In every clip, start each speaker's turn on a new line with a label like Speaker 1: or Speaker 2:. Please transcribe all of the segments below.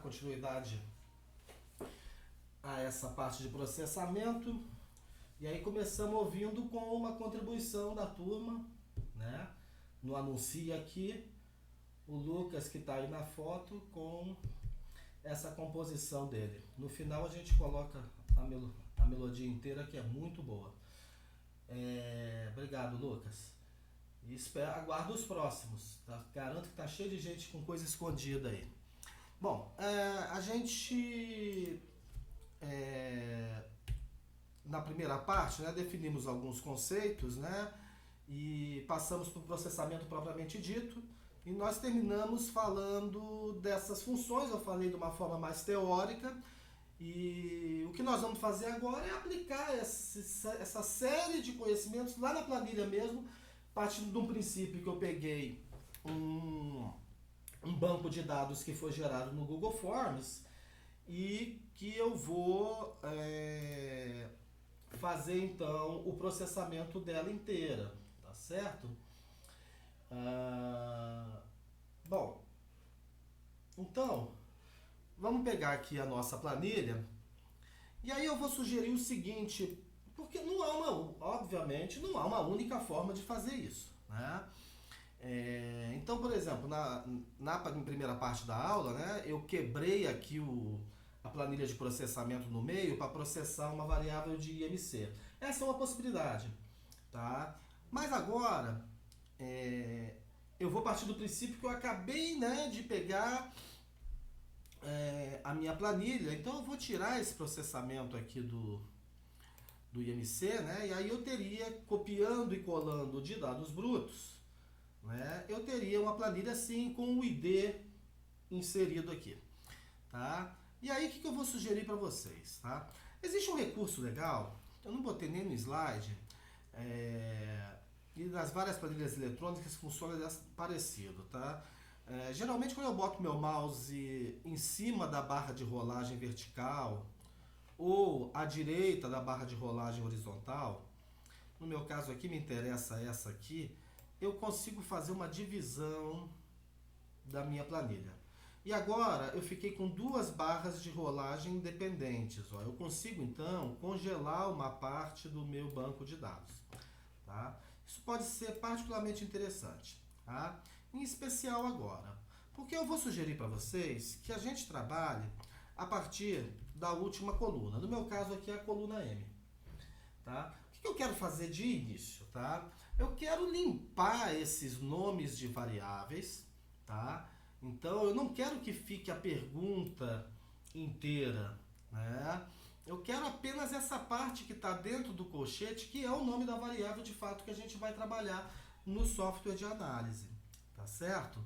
Speaker 1: continuidade a essa parte de processamento. E aí começamos ouvindo com uma contribuição da turma, né? No Anuncia Aqui, o Lucas que está aí na foto com essa composição dele. No final a gente coloca a melodia inteira, que é muito boa. Obrigado, Lucas. E aguardo os próximos. Tá? Garanto que tá cheio de gente com coisa escondida aí. Bom, a gente na primeira parte, né, definimos alguns conceitos, né, e passamos para o processamento propriamente dito, e nós terminamos falando dessas funções. Eu falei de uma forma mais teórica, e o que nós vamos fazer agora é aplicar essa série de conhecimentos lá na planilha mesmo, partindo de um princípio que eu peguei um banco de dados que foi gerado no Google Forms e que eu vou fazer então o processamento dela inteira, tá certo? Bom, então vamos pegar aqui a nossa planilha e aí eu vou sugerir o seguinte, porque obviamente não há uma única forma de fazer isso, né? Então, por exemplo, na primeira parte da aula, né, eu quebrei aqui a planilha de processamento no meio para processar uma variável de IMC. Essa é uma possibilidade, tá? Mas agora eu vou partir do princípio que eu acabei, né, de pegar a minha planilha, então eu vou tirar esse processamento aqui do IMC, né, e aí eu teria, copiando e colando de dados brutos, né, eu teria uma planilha assim com o ID inserido aqui, tá? E aí o que eu vou sugerir para vocês, tá? Existe um recurso legal, eu não botei nem no slide, e nas várias planilhas eletrônicas funciona parecido, tá? Geralmente quando eu boto meu mouse em cima da barra de rolagem vertical ou à direita da barra de rolagem horizontal, no meu caso aqui me interessa essa aqui, eu consigo fazer uma divisão da minha planilha. E agora eu fiquei com duas barras de rolagem independentes. Ó. Eu consigo então congelar uma parte do meu banco de dados. Tá? Isso pode ser particularmente interessante. Tá? Em especial agora. Porque eu vou sugerir para vocês que a gente trabalhe a partir da última coluna. No meu caso aqui é a coluna M. Tá? O que eu quero fazer de início? Tá? Eu quero limpar esses nomes de variáveis. Tá? Então eu não quero que fique a pergunta inteira, né? Eu quero apenas essa parte que está dentro do colchete, que é o nome da variável de fato que a gente vai trabalhar no software de análise, tá certo?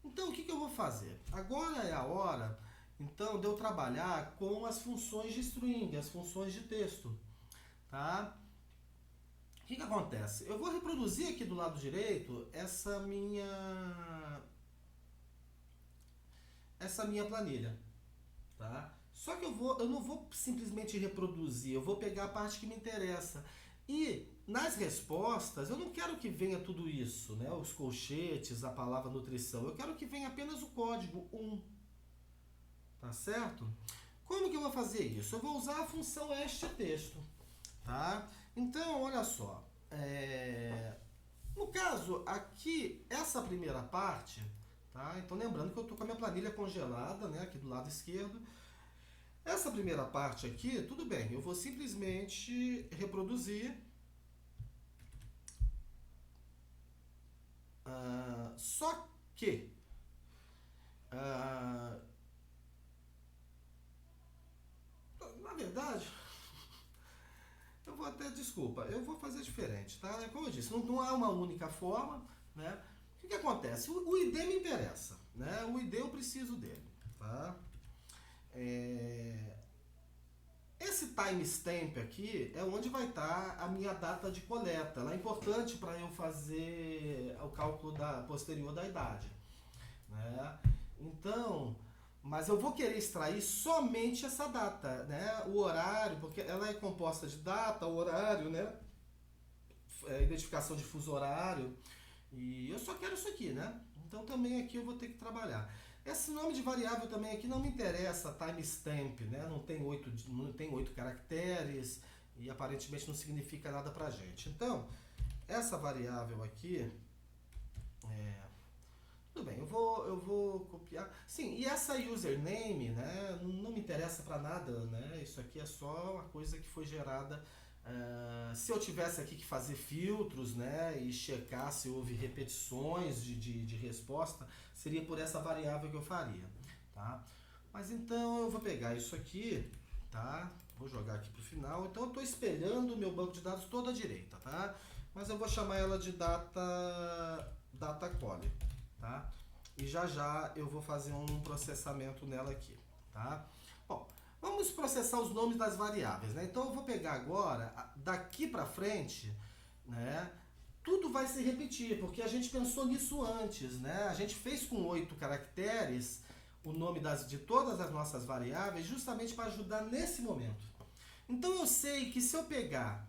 Speaker 1: Então o que eu vou fazer? Agora é a hora então de eu trabalhar com as funções de string, as funções de texto, tá? O que acontece? Eu vou reproduzir aqui do lado direito essa minha planilha, tá? Só que eu não vou simplesmente reproduzir, eu vou pegar a parte que me interessa. E nas respostas, eu não quero que venha tudo isso, né? Os colchetes, a palavra nutrição. Eu quero que venha apenas o código 1, tá certo? Como que eu vou fazer isso? Eu vou usar a função este texto, tá? Então, olha só, no caso aqui, essa primeira parte, tá? Então lembrando que eu estou com a minha planilha congelada, né, aqui do lado esquerdo. Essa primeira parte aqui, tudo bem, eu vou simplesmente reproduzir, só que, na verdade, eu vou eu vou fazer diferente, tá? Como eu disse, não há uma única forma, né? O que acontece? O ID me interessa, né? O ID eu preciso dele, tá? Esse timestamp aqui é onde vai estar a minha data de coleta. Ela é importante para eu fazer o cálculo posterior da idade, né? Então, mas eu vou querer extrair somente essa data, né? O horário, porque ela é composta de data, horário, né? Identificação de fuso horário. E eu só quero isso aqui, né? Então também aqui eu vou ter que trabalhar. Esse nome de variável também aqui não me interessa, timestamp, né? Não tem 8 caracteres e aparentemente não significa nada pra gente. Então, essa variável aqui, tudo bem, eu vou copiar. Sim, e essa username, né, não me interessa para nada, né? Isso aqui é só uma coisa que foi gerada. Se eu tivesse aqui que fazer filtros, né, e checar se houve repetições de resposta, seria por essa variável que eu faria, tá? Mas então eu vou pegar isso aqui, tá? Vou jogar aqui pro final. Então eu estou espelhando o meu banco de dados todo à direita, tá? Mas eu vou chamar ela de data call, tá? E já eu vou fazer um processamento nela aqui, tá? Bom, vamos processar os nomes das variáveis, né? Então eu vou pegar agora, daqui para frente, né? Tudo vai se repetir, porque a gente pensou nisso antes, né? A gente fez com 8 caracteres o nome de todas as nossas variáveis, justamente para ajudar nesse momento. Então eu sei que se eu pegar,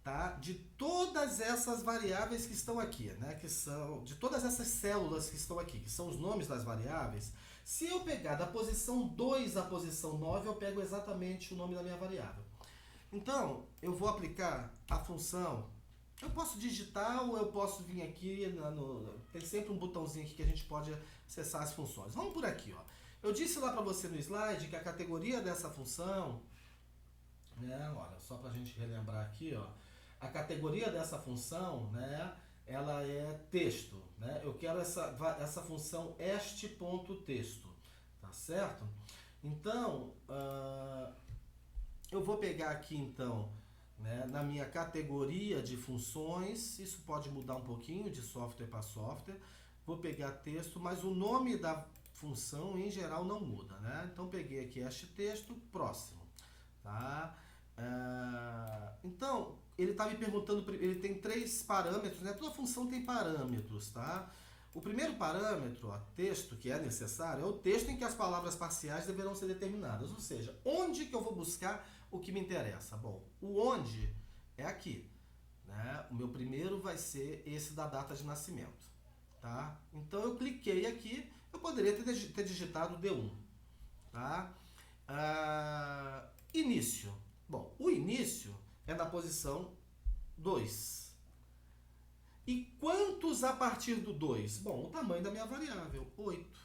Speaker 1: tá, de todas essas variáveis que estão aqui, né, que são de todas essas células que estão aqui, que são os nomes das variáveis, se eu pegar da posição 2 à posição 9, eu pego exatamente o nome da minha variável. Então, eu vou aplicar a função. Eu posso digitar ou eu posso vir aqui, tem sempre um botãozinho aqui que a gente pode acessar as funções. Vamos por aqui, ó. Eu disse lá para você no slide que a categoria dessa função, né, olha, só para a gente relembrar aqui, ó, a categoria dessa função, né, ela é texto, né? Eu quero essa função este.texto, tá certo? Então, eu vou pegar aqui então, né, na minha categoria de funções, isso pode mudar um pouquinho de software para software, vou pegar texto, mas o nome da função em geral não muda, né? Então peguei aqui este texto, próximo, tá? Então, ele está me perguntando, ele tem 3 parâmetros, né? Toda função tem parâmetros, tá? O primeiro parâmetro, ó, texto, que é necessário, é o texto em que as palavras parciais deverão ser determinadas. Ou seja, onde que eu vou buscar o que me interessa? Bom, o onde é aqui, né? O meu primeiro vai ser esse da data de nascimento, tá? Então eu cliquei aqui, eu poderia ter digitado D1, tá? Início. Bom, o início é na posição 2. E quantos a partir do 2? Bom, o tamanho da minha variável, 8.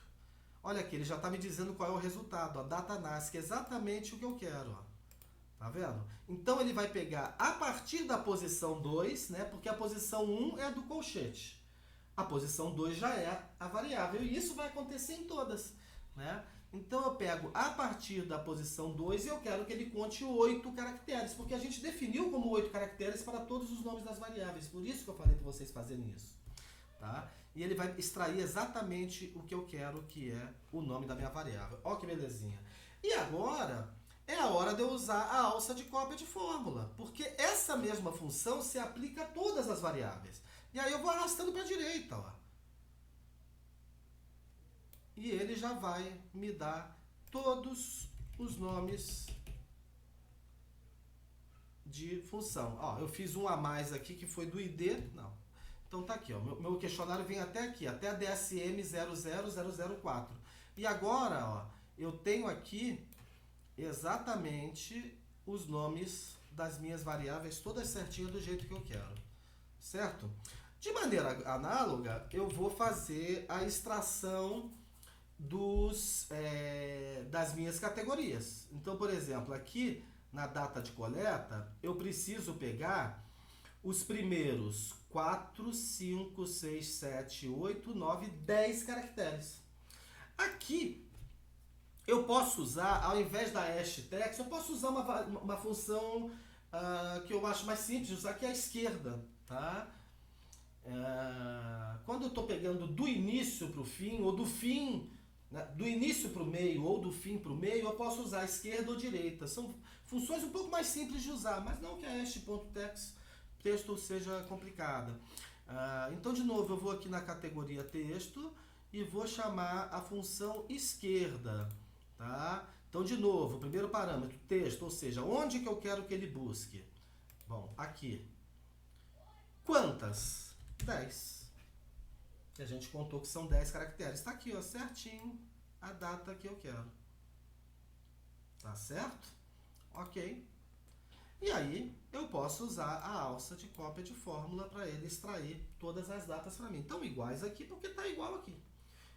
Speaker 1: Olha aqui, ele já está me dizendo qual é o resultado, a data nasce, que é exatamente o que eu quero, ó. Tá vendo? Então ele vai pegar a partir da posição 2, né? Porque a posição 1 é a do colchete. A posição 2 já é a variável, e isso vai acontecer em todas, né? Então eu pego a partir da posição 2 e eu quero que ele conte 8 caracteres, porque a gente definiu como 8 caracteres para todos os nomes das variáveis, por isso que eu falei para vocês fazerem isso, tá? E ele vai extrair exatamente o que eu quero, que é o nome da minha variável. Ó que belezinha. E agora é a hora de eu usar a alça de cópia de fórmula, porque essa mesma função se aplica a todas as variáveis. E aí eu vou arrastando para a direita, ó. E ele já vai me dar todos os nomes de função. Ó, eu fiz um a mais aqui que foi do ID. Não. Então tá aqui, ó. Meu questionário vem até aqui, até a DSM 00004. E agora, ó, eu tenho aqui exatamente os nomes das minhas variáveis, todas certinhas do jeito que eu quero. Certo? De maneira análoga, eu vou fazer a extração das minhas categorias. Então, por exemplo, aqui na data de coleta, eu preciso pegar os primeiros 4, 5, 6, 7, 8, 9, 10 caracteres. Aqui, eu posso usar, ao invés da hashtags, eu posso usar uma função que eu acho mais simples de usar, que é a esquerda, tá? Quando eu estou pegando do início para o fim, ou do fim, né, do início para o meio, ou do fim para o meio, eu posso usar esquerda ou direita. São funções um pouco mais simples de usar, mas não que a hash.texto seja complicada. Então, de novo, eu vou aqui na categoria texto e vou chamar a função esquerda. Tá? Então, de novo, o primeiro parâmetro, texto, ou seja, onde que eu quero que ele busque? Bom, aqui. Quantas? 10. E a gente contou que são 10 caracteres. Está aqui, ó, certinho. a data que eu quero. Tá certo? Ok. E aí eu posso usar a alça de cópia de fórmula para ele extrair todas as datas para mim. Estão iguais aqui porque está igual aqui.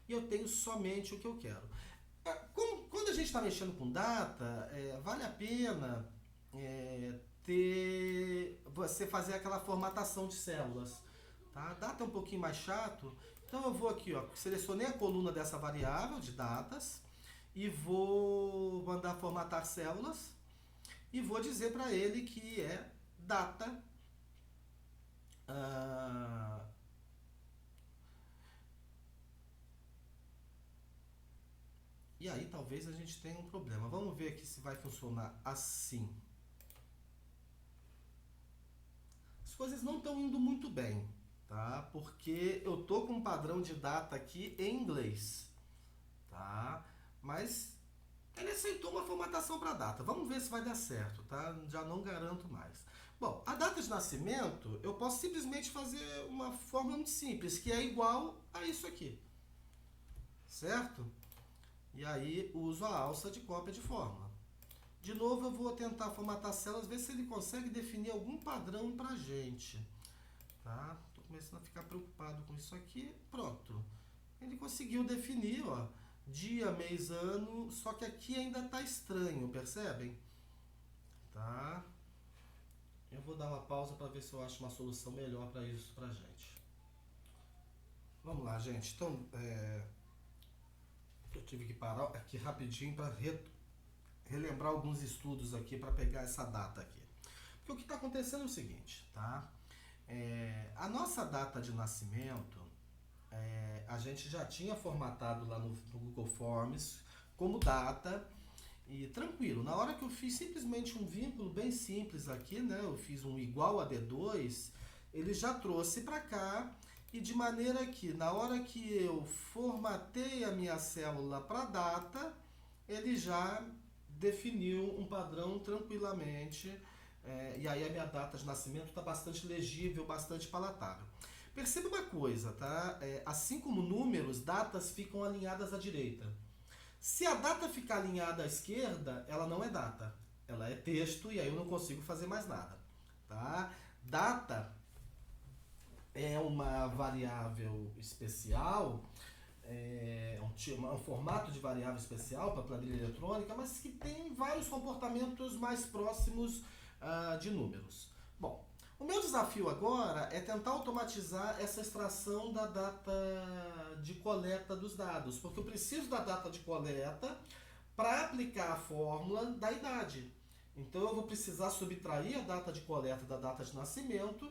Speaker 1: E eu tenho somente o que eu quero. Quando a gente está mexendo com data, vale a pena você fazer aquela formatação de células. Tá? Data é um pouquinho mais chato, então eu vou aqui, ó, selecionei a coluna dessa variável de datas e vou mandar formatar células e vou dizer para ele que é data e aí talvez a gente tenha um problema. Vamos ver aqui se vai funcionar assim. As coisas não estão indo muito bem, tá? Porque eu tô com um padrão de data aqui em inglês, tá? Mas ele aceitou uma formatação para data. Vamos ver se vai dar certo, tá? Já não garanto mais. Bom, a data de nascimento, eu posso simplesmente fazer uma fórmula muito simples, que é igual a isso aqui. Certo? E aí uso a alça de cópia de fórmula. De novo eu vou tentar formatar células, ver se ele consegue definir algum padrão pra gente. Tá? Tô começando a ficar preocupado com isso aqui. Pronto. Ele conseguiu definir, ó, dia, mês, ano, só que aqui ainda tá estranho, percebem? Tá? Eu vou dar uma pausa para ver se eu acho uma solução melhor para isso pra gente. Vamos lá, gente. Então, eu tive que parar aqui rapidinho para relembrar alguns estudos aqui para pegar essa data aqui. Porque o que está acontecendo é o seguinte, tá? A nossa data de nascimento, a gente já tinha formatado lá no Google Forms como data e tranquilo. Na hora que eu fiz simplesmente um vínculo bem simples aqui, né? Eu fiz um igual a D2, ele já trouxe para cá e de maneira que na hora que eu formatei a minha célula para data, ele já definiu um padrão tranquilamente, e aí a minha data de nascimento está bastante legível, bastante palatável. Perceba uma coisa, tá? Assim como números, datas ficam alinhadas à direita. Se a data ficar alinhada à esquerda, ela não é data, ela é texto e aí eu não consigo fazer mais nada, tá? Data é uma variável especial, um formato de variável especial para planilha eletrônica, mas que tem vários comportamentos mais próximos de números. Bom, o meu desafio agora é tentar automatizar essa extração da data de coleta dos dados, porque eu preciso da data de coleta para aplicar a fórmula da idade. Então eu vou precisar subtrair a data de coleta da data de nascimento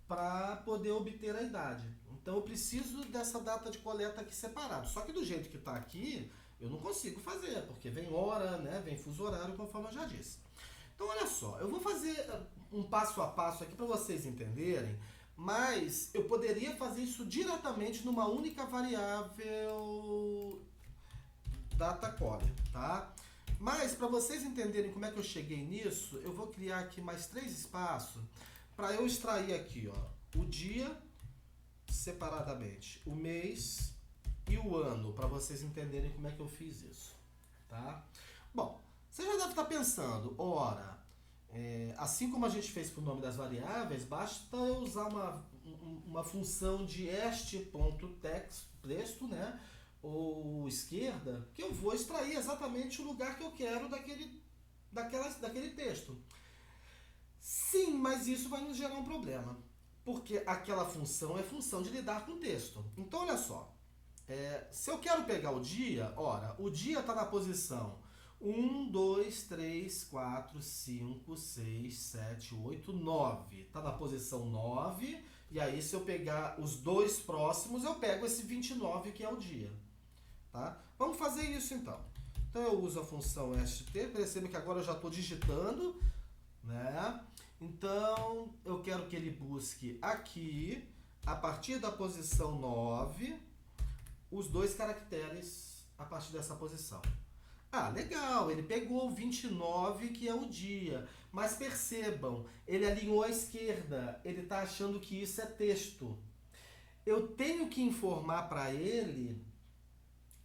Speaker 1: para poder obter a idade. Então eu preciso dessa data de coleta aqui separado. Só que do jeito que está aqui, eu não consigo fazer, porque vem hora, né? Vem fuso horário, conforme eu já disse. Então olha só, eu vou fazer um passo a passo aqui para vocês entenderem, mas eu poderia fazer isso diretamente numa única variável data code, tá? Mas para vocês entenderem como é que eu cheguei nisso, eu vou criar aqui mais 3 espaços para eu extrair aqui, ó, o dia separadamente, o mês e o ano, para vocês entenderem como é que eu fiz isso, tá? Bom, você já deve estar pensando, ora, assim como a gente fez para o nome das variáveis, basta eu usar uma função de este.texto, né, ou esquerda, que eu vou extrair exatamente o lugar que eu quero daquele texto. Sim, mas isso vai nos gerar um problema, porque aquela função é função de lidar com texto. Então, olha só, se eu quero pegar o dia, ora, o dia está na posição 1, 2, 3, 4, 5, 6, 7, 8, 9. Está na posição 9, e aí se eu pegar os dois próximos, eu pego esse 29 que é o dia. Tá? Vamos fazer isso então. Então eu uso a função st, perceba que agora eu já estou digitando, né? Então eu quero que ele busque aqui, a partir da posição 9, os dois caracteres a partir dessa posição. Ah, legal, ele pegou o 29, que é o dia. Mas percebam, ele alinhou à esquerda, ele está achando que isso é texto. Eu tenho que informar para ele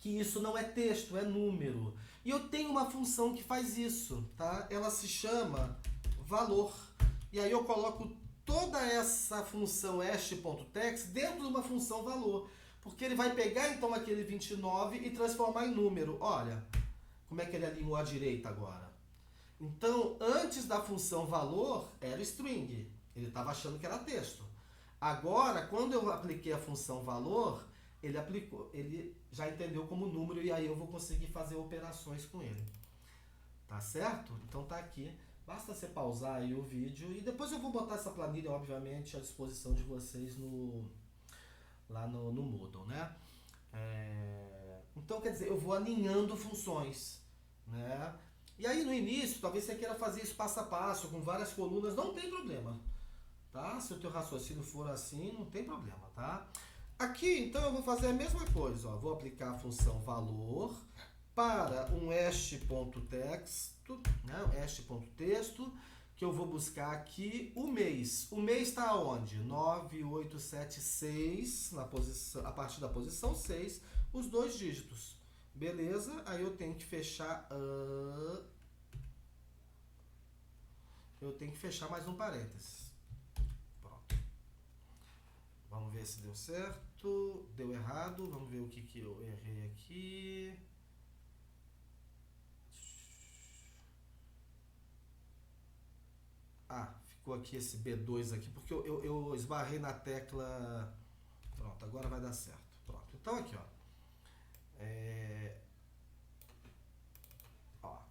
Speaker 1: que isso não é texto, é número. E eu tenho uma função que faz isso, tá? Ela se chama valor. E aí eu coloco toda essa função hash.text dentro de uma função valor. Porque ele vai pegar então aquele 29 e transformar em número. Olha, como é que ele alinhou à direita agora? Então, antes da função valor, era string. Ele estava achando que era texto. Agora, quando eu apliquei a função valor, ele já entendeu como número e aí eu vou conseguir fazer operações com ele. Tá certo? Então tá aqui. Basta você pausar aí o vídeo e depois eu vou botar essa planilha, obviamente, à disposição de vocês lá no Moodle, né? Então, quer dizer, eu vou alinhando funções, né? E aí no início, talvez você queira fazer isso passo a passo, com várias colunas, não tem problema, tá? Se o teu raciocínio for assim, não tem problema, tá? Aqui, então, eu vou fazer a mesma coisa, ó. Vou aplicar a função valor para um hash.text, né? Hash.texto, que eu vou buscar aqui o mês. O mês está onde? 9876, a partir da posição 6, os 2 dígitos. Beleza? Aí eu tenho que fechar... eu tenho que fechar mais um parênteses. Pronto. Vamos ver se deu certo. Deu errado. Vamos ver o que eu errei aqui. Ficou aqui esse B2 aqui, porque eu esbarrei na tecla... Pronto, agora vai dar certo. Pronto. Então aqui, ó.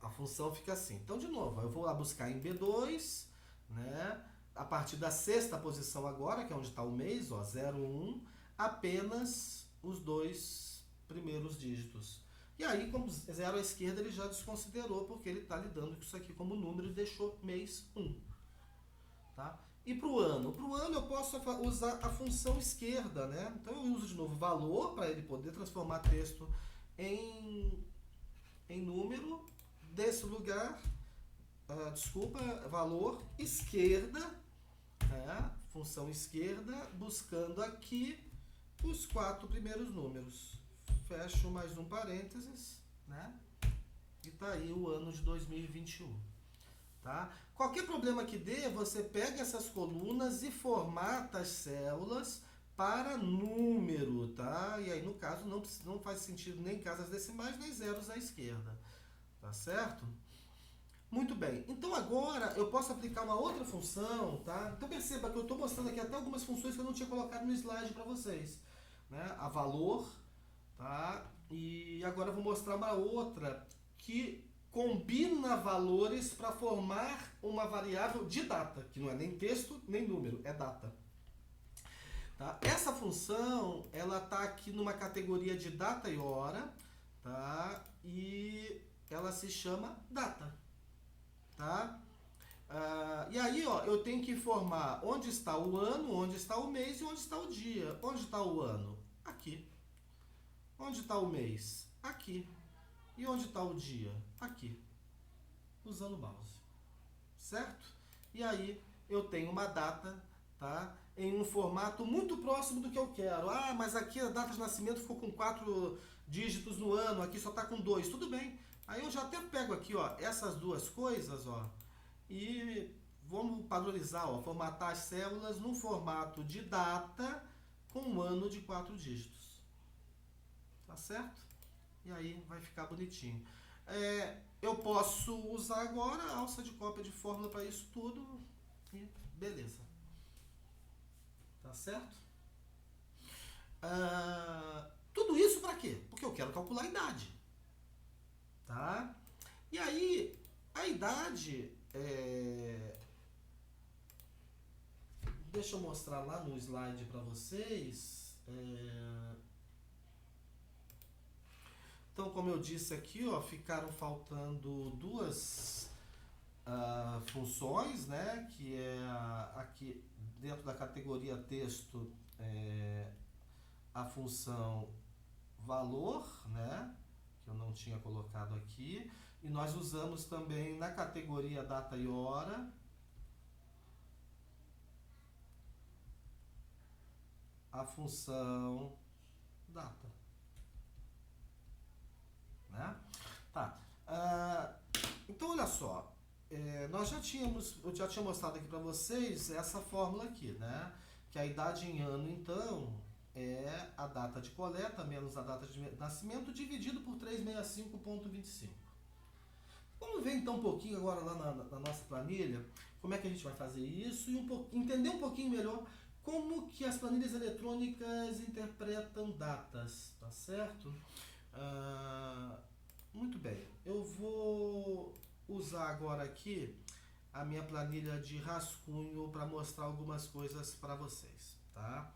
Speaker 1: A função fica assim. Então, de novo, eu vou lá buscar em B2, né? A partir da 6ª posição agora, que é onde está o mês, ó, 01, apenas os 2 primeiros dígitos. E aí, como 0 à esquerda, ele já desconsiderou, porque ele está lidando com isso aqui como número e deixou mês 1. Tá? E para o ano? Para o ano eu posso usar a função esquerda, né? Então eu uso de novo valor para ele poder transformar texto em número. Desse lugar, valor esquerda, função esquerda, buscando aqui os 4 primeiros números. Fecho mais um parênteses, né? E tá aí o ano de 2021. Tá? Qualquer problema que dê, você pega essas colunas e formata as células para número, tá? E aí, no caso, não faz sentido nem casas decimais, nem zeros à esquerda. Tá certo? Muito bem. Então agora eu posso aplicar uma outra função, tá? Então perceba que eu estou mostrando aqui até algumas funções que eu não tinha colocado no slide para vocês, né? A valor, tá? E agora eu vou mostrar uma outra que combina valores para formar uma variável de data, que não é nem texto nem número, é data. Tá? Essa função, ela tá aqui numa categoria de data e hora, tá? E ela se chama data, tá? E aí, ó, eu tenho que informar onde está o ano, onde está o mês e onde está o dia. Onde está o ano? Aqui. Onde está o mês? Aqui. E onde está o dia? Aqui. Usando o mouse. Certo? E aí, eu tenho uma data, tá? Em um formato muito próximo do que eu quero. Mas aqui a data de nascimento ficou com 4 dígitos no ano, aqui só está com 2. Tudo bem. Aí eu já até pego aqui, ó, essas duas coisas, ó, e vamos padronizar, ó, formatar as células num formato de data com um ano de 4 dígitos. Tá certo? E aí vai ficar bonitinho. Eu posso usar agora a alça de cópia de fórmula para isso tudo e beleza. Tá certo? Tudo isso para quê? Porque eu quero calcular a idade. Tá? E aí, a idade, deixa eu mostrar lá no slide para vocês. Então, como eu disse aqui, ó, ficaram faltando 2 funções, né? Que é aqui dentro da categoria texto, a função valor, né? Que eu não tinha colocado aqui. E nós usamos também na categoria data e hora a função data. né? Tá. Então, olha só. Eu já tinha mostrado aqui para vocês essa fórmula aqui, né? Que a idade em ano, então, é a data de coleta menos a data de nascimento dividido por 365,25. Vamos ver então um pouquinho agora lá na nossa planilha como é que a gente vai fazer isso e entender um pouquinho melhor como que as planilhas eletrônicas interpretam datas, tá certo? Muito bem, eu vou usar agora aqui a minha planilha de rascunho para mostrar algumas coisas para vocês, tá?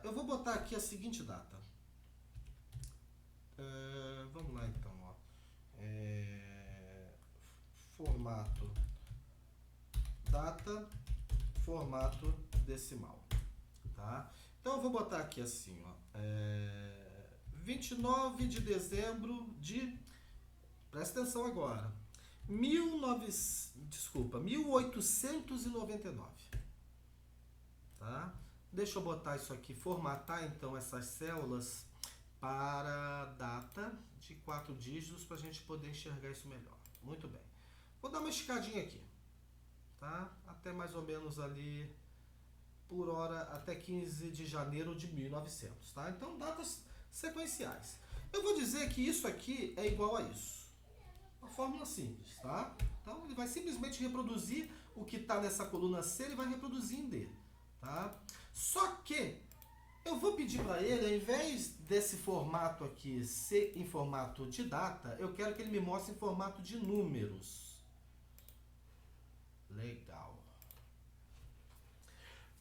Speaker 1: Eu vou botar aqui a seguinte data. Vamos lá então, ó. Formato data, formato decimal, tá? Então eu vou botar aqui assim, ó. 29 de dezembro de... Presta atenção agora. 1899. Tá? Deixa eu botar isso aqui, formatar então essas células para data de 4 dígitos para a gente poder enxergar isso melhor. Muito bem. Vou dar uma esticadinha aqui, tá? Até mais ou menos ali por hora, até 15 de janeiro de 1900, tá? Então, datas sequenciais. Eu vou dizer que isso aqui é igual a isso. Uma fórmula simples, tá? Então, ele vai simplesmente reproduzir o que está nessa coluna C, ele vai reproduzir em D, tá? Só que eu vou pedir para ele, ao invés desse formato aqui ser em formato de data, eu quero que ele me mostre em formato de números. Legal.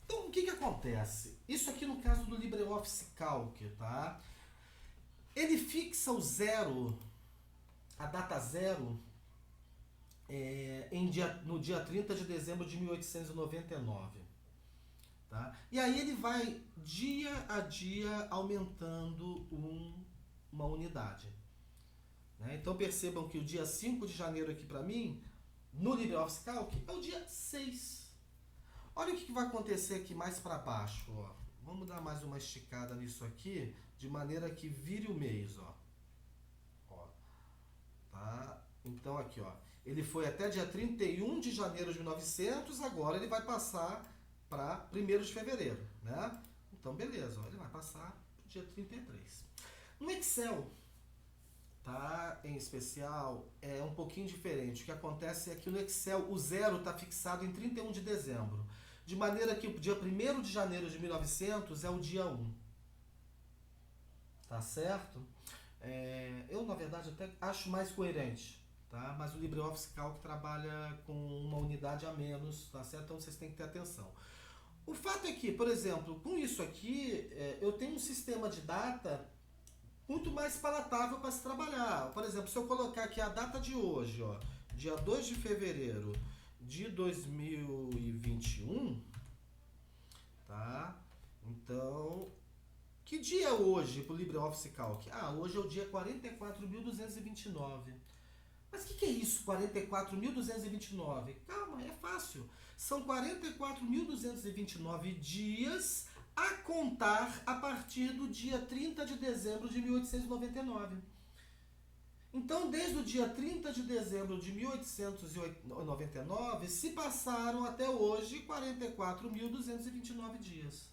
Speaker 1: Então, o que acontece? Isso aqui no caso do LibreOffice Calc, tá? Ele fixa o zero, a data zero, no dia 30 de dezembro de 1899. Tá? E aí ele vai dia a dia aumentando uma unidade. Né? Então percebam que o dia 5 de janeiro aqui para mim, no LibreOffice Calc, é o dia 6. Olha o que vai acontecer aqui mais para baixo. Ó. Vamos dar mais uma esticada nisso aqui, de maneira que vire o mês. Ó. Tá? Então aqui, ó, ele foi até dia 31 de janeiro de 1900, agora ele vai passar para 1º de fevereiro, né? Então, beleza, ó, ele vai passar para o dia 33. No Excel, tá? Em especial, é um pouquinho diferente. O que acontece é que no Excel o zero está fixado em 31 de dezembro, de maneira que o dia 1º de janeiro de 1900 é o dia 1. Tá certo? Eu, na verdade, até acho mais coerente. Tá? Mas o LibreOffice Calc trabalha com uma unidade a menos, tá certo? Então vocês têm que ter atenção. O fato é que, por exemplo, com isso aqui, eu tenho um sistema de data muito mais palatável para se trabalhar. Por exemplo, se eu colocar aqui a data de hoje, ó, dia 2 de fevereiro de 2021, tá? Então, que dia é hoje para o LibreOffice Calc? Hoje é o dia 44.229. Mas o que é isso, 44.229? Calma, é fácil. São 44.229 dias a contar a partir do dia 30 de dezembro de 1899. Então, desde o dia 30 de dezembro de 1899, se passaram até hoje 44.229 dias.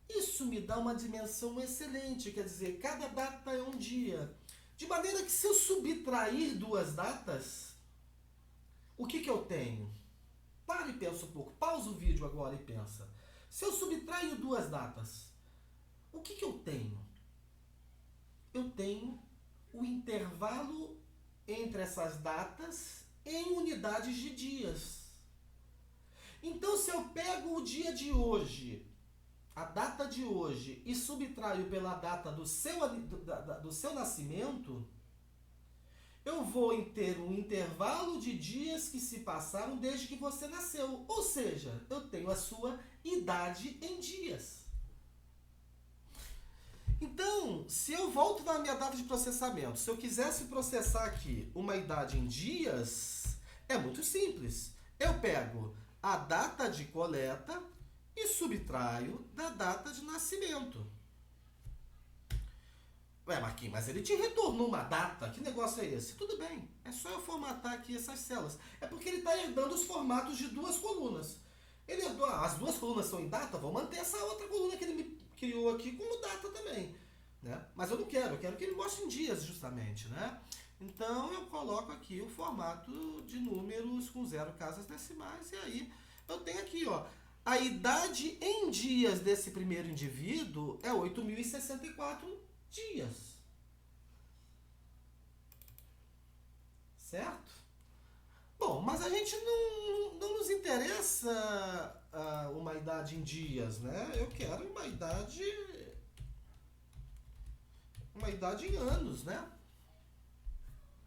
Speaker 1: Isso me dá uma dimensão excelente, quer dizer, cada data é um dia. De maneira que se eu subtrair duas datas, o que eu tenho? Para e pensa um pouco. Pausa o vídeo agora e pensa. Se eu subtraio duas datas, o que eu tenho? Eu tenho o intervalo entre essas datas em unidades de dias. Então, se eu pego o dia de hoje, a data de hoje, e subtraio pela data do seu nascimento, eu vou ter um intervalo de dias que se passaram desde que você nasceu. Ou seja, eu tenho a sua idade em dias. Então, se eu volto na minha data de processamento, se eu quisesse processar aqui uma idade em dias, é muito simples. Eu pego a data de coleta e subtraio da data de nascimento. Ué, Marquinhos, mas ele te retornou uma data. Que negócio é esse? Tudo bem, é só eu formatar aqui essas células. É porque ele está herdando os formatos de duas colunas. Ele herdou, as duas colunas estão em data, vou manter essa outra coluna que ele me criou aqui como data também. Né? Mas eu não quero, eu quero que ele mostre em dias justamente. Né? Então eu coloco aqui o formato de números com 0 casas decimais e aí eu tenho aqui, ó, a idade em dias desse primeiro indivíduo é 8.064 dias. Certo? Bom, mas a gente não nos interessa uma idade em dias, né? Eu quero uma idade em anos, né?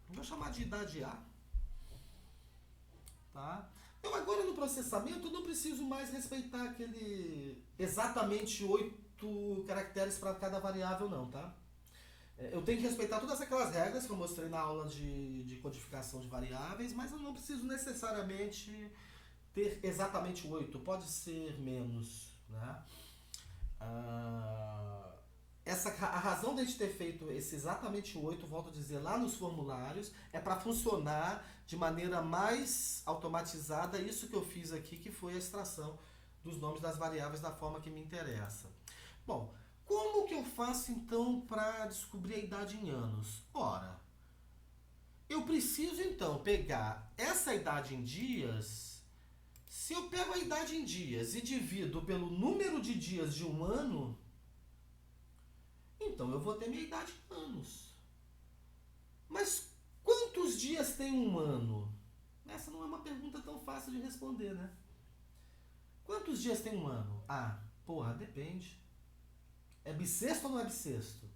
Speaker 1: Vou chamar de idade A. Tá? Eu agora no processamento não preciso mais respeitar aquele exatamente 8 caracteres para cada variável não, tá? Eu tenho que respeitar todas aquelas regras que eu mostrei na aula de codificação de variáveis, mas eu não preciso necessariamente ter exatamente 8, pode ser menos. Né? A razão de a gente ter feito esse exatamente 8, volto a dizer, lá nos formulários, é para funcionar de maneira mais automatizada isso que eu fiz aqui, que foi a extração dos nomes das variáveis da forma que me interessa. Bom, como que eu faço então para descobrir a idade em anos? Ora, eu preciso então pegar essa idade em dias. Se eu pego a idade em dias e divido pelo número de dias de um ano, então eu vou ter minha idade em anos. Mas quantos dias tem um ano? Essa não é uma pergunta tão fácil de responder, né? Quantos dias tem um ano? Ah, porra, depende. É bissexto ou não é bissexto?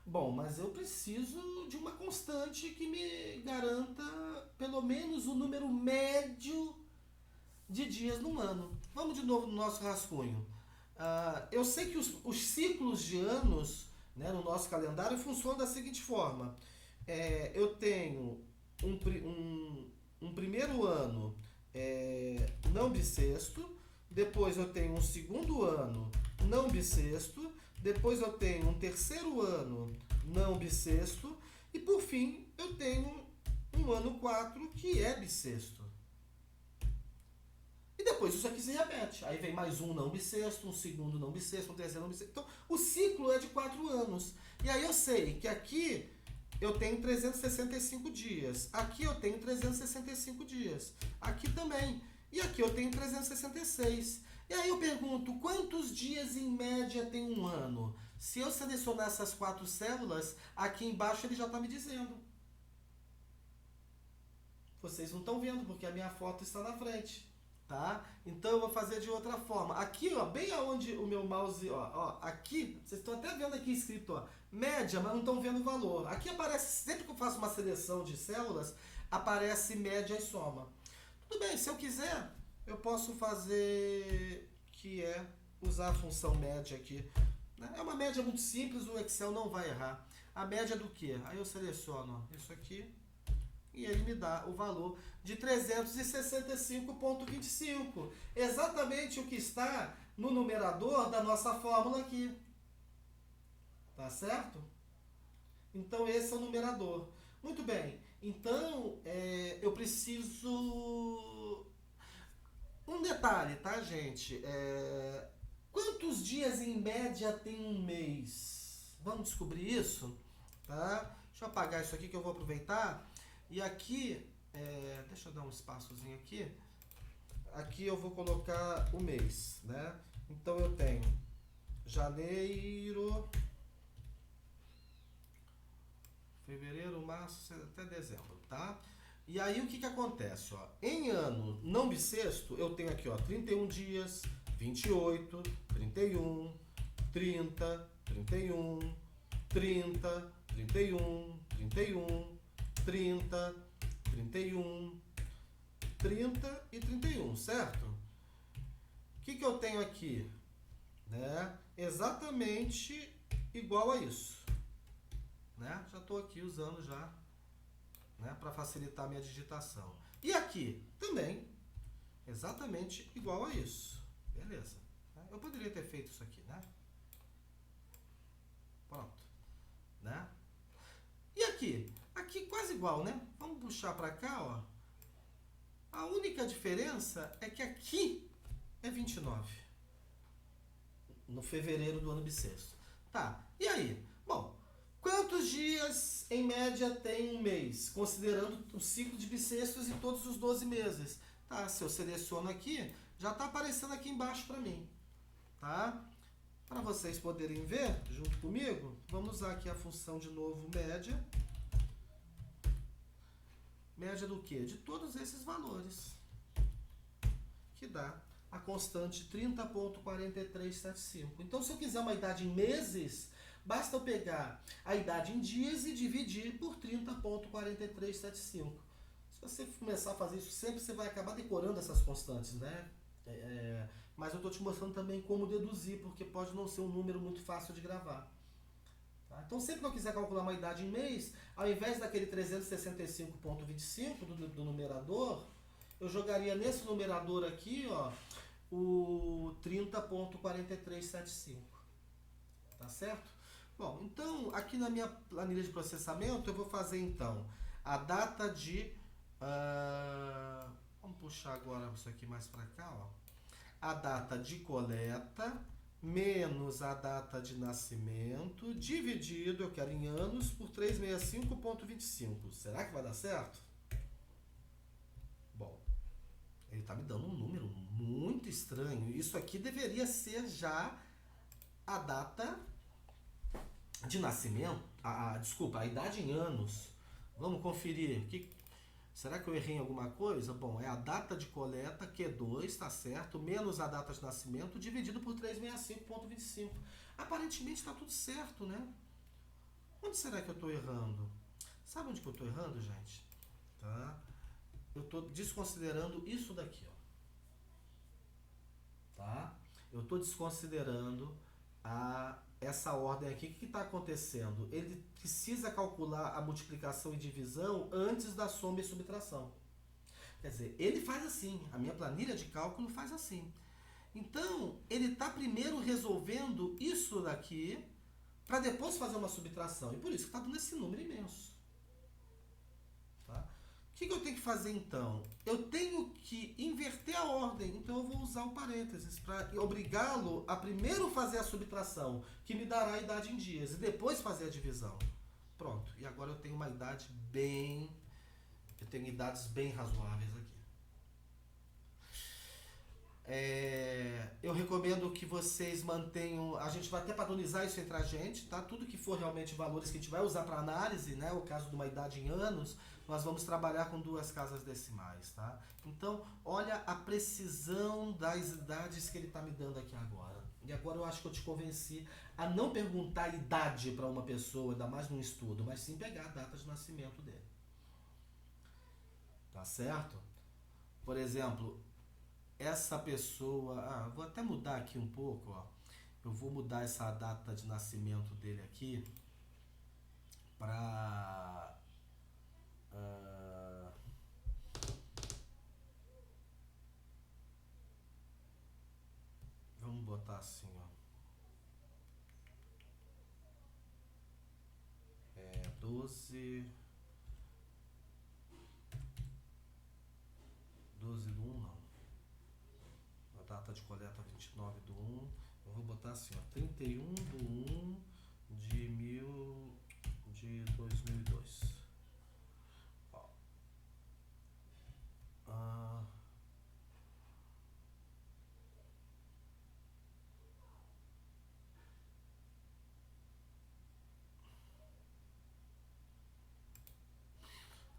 Speaker 1: Bom, mas eu preciso de uma constante que me garanta pelo menos o número médio de dias no ano. Vamos de novo no nosso rascunho. Eu sei que os ciclos de anos, né, no nosso calendário funcionam da seguinte forma. Eu tenho um primeiro ano não bissexto, depois eu tenho um segundo ano não bissexto, depois eu tenho um terceiro ano não bissexto e por fim eu tenho um ano 4 que é bissexto. E depois isso aqui se repete. Aí vem mais um não bissexto, um segundo não bissexto, um terceiro não bissexto. Então o ciclo é de 4 anos. E aí eu sei que aqui eu tenho 365 dias. Aqui eu tenho 365 dias. Aqui também. E aqui eu tenho 366. E aí eu pergunto, quantos dias em média tem um ano? Se eu selecionar essas 4 células, aqui embaixo ele já está me dizendo. Vocês não estão vendo, porque a minha foto está na frente. Tá? Então eu vou fazer de outra forma. Aqui, ó, bem aonde o meu mouse, ó, aqui, vocês estão até vendo aqui escrito, ó, média, mas não estão vendo o valor. Aqui aparece, sempre que eu faço uma seleção de células, aparece média e soma. Tudo bem, se eu quiser, eu posso fazer que é usar a função média aqui. É uma média muito simples, o Excel não vai errar. A média do quê? Aí eu seleciono isso aqui e ele me dá o valor de 365,25. Exatamente o que está no numerador da nossa fórmula aqui. Tá certo? Então esse é o numerador. Muito bem. Então eu preciso... Um detalhe, tá, gente? Quantos dias em média tem um mês? Vamos descobrir isso? Tá? Deixa eu apagar isso aqui que eu vou aproveitar. E aqui, deixa eu dar um espaçozinho aqui. Aqui eu vou colocar o mês, né? Então eu tenho janeiro, fevereiro, março, até dezembro, tá? E aí o que acontece, ó? Em ano não bissexto, eu tenho aqui, ó, 31 dias, 28, 31, 30, 31, 30, 31, 31, 30, 31, 30 e 31, certo? O que eu tenho aqui? Né? Exatamente igual a isso. Né? Já estou aqui usando já, né, para facilitar a minha digitação. E aqui também, exatamente igual a isso. Beleza. Eu poderia ter feito isso aqui, né? Pronto. né? E aqui? Aqui quase igual, né? Vamos puxar para cá, ó. A única diferença é que aqui é 29. No fevereiro do ano bissexto. Tá, e aí? Bom, quantos dias em média tem um mês? Considerando o ciclo de bissextos e todos os 12 meses. Tá, se eu seleciono aqui, já está aparecendo aqui embaixo para mim. Tá? Para vocês poderem ver, junto comigo, vamos usar aqui a função de novo média. Média do quê? De todos esses valores. Que dá a constante 30,4375. Então, se eu quiser uma idade em meses, basta eu pegar a idade em dias e dividir por 30,4375. Se você começar a fazer isso sempre, você vai acabar decorando essas constantes, né? Mas eu estou te mostrando também como deduzir, porque pode não ser um número muito fácil de gravar. Tá? Então, sempre que eu quiser calcular uma idade em mês, ao invés daquele 365,25 do numerador, eu jogaria nesse numerador aqui, ó, o 30,4375. Tá certo? Bom, então, aqui na minha planilha de processamento, eu vou fazer, então, a data de... vamos puxar agora isso aqui mais para cá, ó. A data de coleta menos a data de nascimento dividido, eu quero em anos, por 365,25. Será que vai dar certo? Bom, ele está me dando um número muito estranho. Isso aqui deveria ser já a data de nascimento. Desculpa, a idade em anos. Vamos conferir. Será que eu errei em alguma coisa? Bom, é a data de coleta, Q2, tá certo, menos a data de nascimento, dividido por 365,25. Aparentemente está tudo certo, né? Onde será que eu estou errando? Sabe onde que eu estou errando, gente? Tá? Eu estou desconsiderando isso daqui, ó. Tá? Eu estou desconsiderando essa ordem aqui. O que está acontecendo? Ele precisa calcular a multiplicação e divisão antes da soma e subtração. Quer dizer, ele faz assim. A minha planilha de cálculo faz assim. Então, ele está primeiro resolvendo isso daqui para depois fazer uma subtração. E por isso que está dando esse número imenso. Tá? O que eu tenho que fazer então? Eu tenho que inverter a ordem, então eu vou usar o parênteses para obrigá-lo a primeiro fazer a subtração, que me dará a idade em dias, e depois fazer a divisão. Pronto, e agora eu tenho uma idade bem... Eu tenho idades bem razoáveis aqui. Eu recomendo que vocês mantenham... A gente vai até padronizar isso entre a gente, tá? Tudo que for realmente valores que a gente vai usar para análise, né? O caso de uma idade em anos, nós vamos trabalhar com 2 casas decimais, tá? Então, olha a precisão das idades que ele está me dando aqui agora. E agora eu acho que eu te convenci a não perguntar a idade para uma pessoa, ainda mais num estudo, mas sim pegar a data de nascimento dele. Tá certo? Por exemplo, essa pessoa... vou até mudar aqui um pouco, ó. Eu vou mudar essa data de nascimento dele aqui para... vamos botar assim, ó. 12 do 1, não. A data de coleta 29 do 1. Eu vou botar assim, ó. 31 do 1 de 2002. Ó.